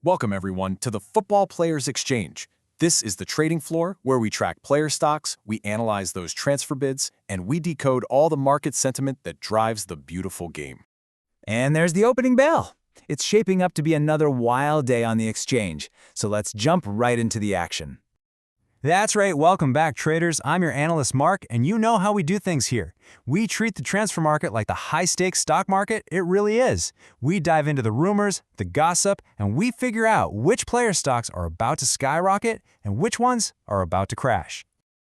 Welcome, everyone, to the Football Players Exchange. This is the trading floor where we track player stocks, we analyze those transfer bids, and we decode all the market sentiment that drives the beautiful game. And there's the opening bell. It's shaping up to be another wild day on the exchange, so let's jump right into the action. That's right, welcome back, traders. I'm your analyst, Mark, and you know how we do things here. We treat the transfer market like the high-stakes stock market it really is. We dive into the rumors, the gossip, and we figure out which player stocks are about to skyrocket and which ones are about to crash.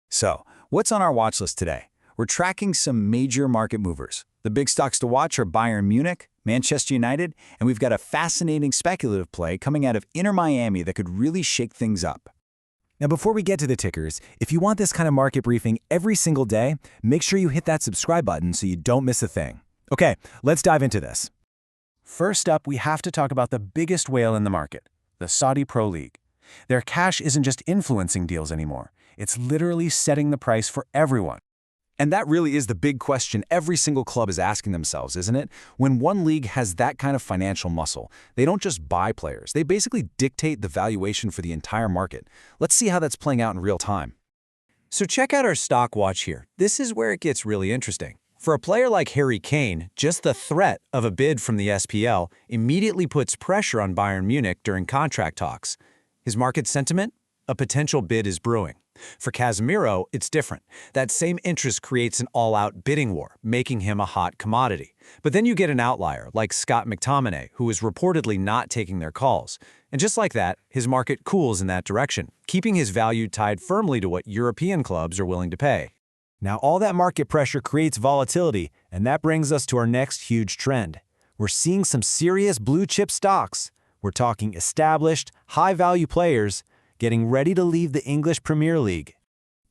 So, what's on our watch list today? We're tracking some major market movers. The big stocks to watch are Bayern Munich, Manchester United, and we've got a fascinating speculative play coming out of Inter Miami that could really shake things up. Now, before we get to the tickers, if you want this kind of market briefing every single day, make sure you hit that subscribe button so you don't miss a thing. Okay, let's dive into this. First up, we have to talk about the biggest whale in the market, the Saudi Pro League. Their cash isn't just influencing deals anymore. It's literally setting the price for everyone. And that really is the big question every single club is asking themselves, isn't it? When one league has that kind of financial muscle, they don't just buy players, they basically dictate the valuation for the entire market. Let's see how that's playing out in real time. So check out our stock watch here. This is where it gets really interesting. For a player like Harry Kane, just the threat of a bid from the SPL immediately puts pressure on Bayern Munich during contract talks. His market sentiment? A potential bid is brewing. For Casemiro, it's different. That same interest creates an all-out bidding war, making him a hot commodity. But then you get an outlier, like Scott McTominay, who is reportedly not taking their calls. And just like that, his market cools in that direction, keeping his value tied firmly to what European clubs are willing to pay. Now, all that market pressure creates volatility, and that brings us to our next huge trend. We're seeing some serious blue-chip stocks. We're talking established, high-value players getting ready to leave the English Premier League.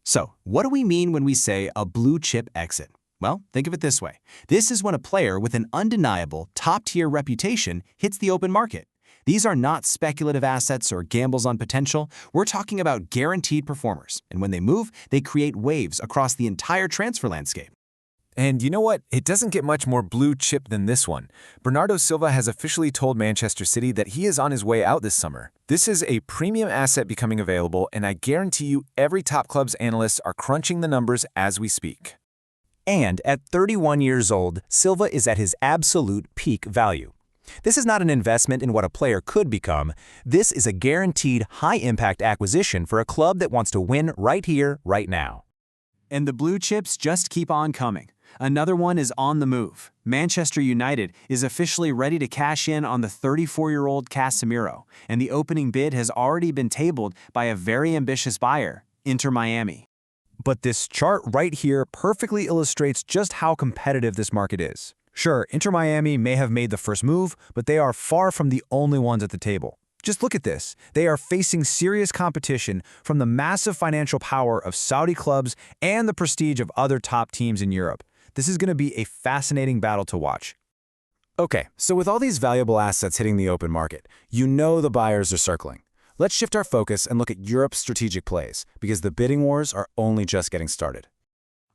So, what do we mean when we say a blue-chip exit? Well, think of it this way. This is when a player with an undeniable, top-tier reputation hits the open market. These are not speculative assets or gambles on potential. We're talking about guaranteed performers. And when they move, they create waves across the entire transfer landscape. And you know what? It doesn't get much more blue chip than this one. Bernardo Silva has officially told Manchester City that he is on his way out this summer. This is a premium asset becoming available, and I guarantee you every top club's analysts are crunching the numbers as we speak. And at 31 years old, Silva is at his absolute peak value. This is not an investment in what a player could become. This is a guaranteed high-impact acquisition for a club that wants to win right here, right now. And the blue chips just keep on coming. Another one is on the move. Manchester United is officially ready to cash in on the 34-year-old Casemiro, and the opening bid has already been tabled by a very ambitious buyer, Inter Miami. But this chart right here perfectly illustrates just how competitive this market is. Sure, Inter Miami may have made the first move, but they are far from the only ones at the table. Just look at this. They are facing serious competition from the massive financial power of Saudi clubs and the prestige of other top teams in Europe. This is going to be a fascinating battle to watch. Okay, so with all these valuable assets hitting the open market, you know the buyers are circling. Let's shift our focus and look at Europe's strategic plays, because the bidding wars are only just getting started.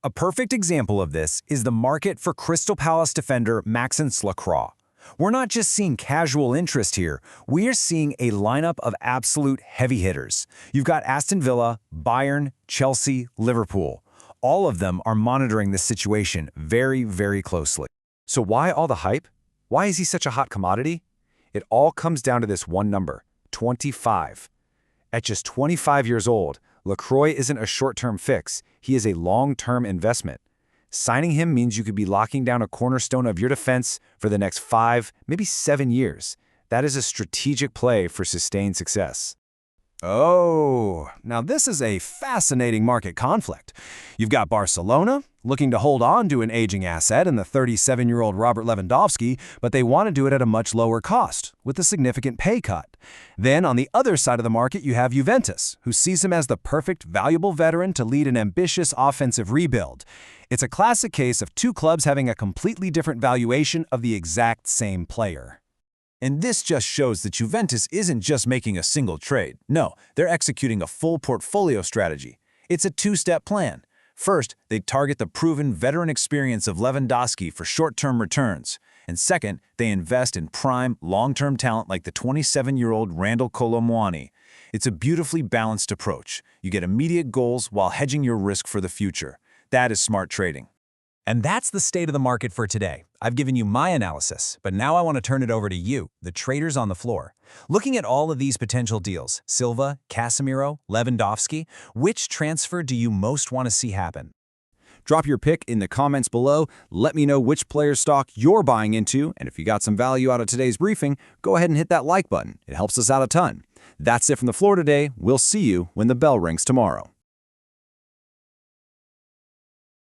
A perfect example of this is the market for Crystal Palace defender Maxence Lacroix. We're not just seeing casual interest here, we are seeing a lineup of absolute heavy hitters. You've got Aston Villa, Bayern, Chelsea, Liverpool. All of them are monitoring this situation very, very closely. So why all the hype? Why is he such a hot commodity? It all comes down to this one number, 25. At just 25 years old, Lacroix isn't a short-term fix, he is a long-term investment. Signing him means you could be locking down a cornerstone of your defense for the next 5, maybe 7 years. That is a strategic play for sustained success. Oh, now this is a fascinating market conflict. You've got Barcelona looking to hold on to an aging asset in the 37-year-old Robert Lewandowski, but they want to do it at a much lower cost, with a significant pay cut. Then on the other side of the market, you have Juventus, who sees him as the perfect, valuable veteran to lead an ambitious offensive rebuild. It's a classic case of two clubs having a completely different valuation of the exact same player. And this just shows that Juventus isn't just making a single trade. No, they're executing a full portfolio strategy. It's a two-step plan. First, they target the proven veteran experience of Lewandowski for short-term returns. And second, they invest in prime, long-term talent like the 27-year-old Randall Colomwani. It's a beautifully balanced approach. You get immediate goals while hedging your risk for the future. That is smart trading. And that's the state of the market for today. I've given you my analysis, but now I want to turn it over to you, the traders on the floor. Looking at all of these potential deals, Silva, Casemiro, Lewandowski, which transfer do you most want to see happen? Drop your pick in the comments below. Let me know which player stock you're buying into, and if you got some value out of today's briefing, go ahead and hit that like button. It helps us out a ton. That's it from the floor today. We'll see you when the bell rings tomorrow.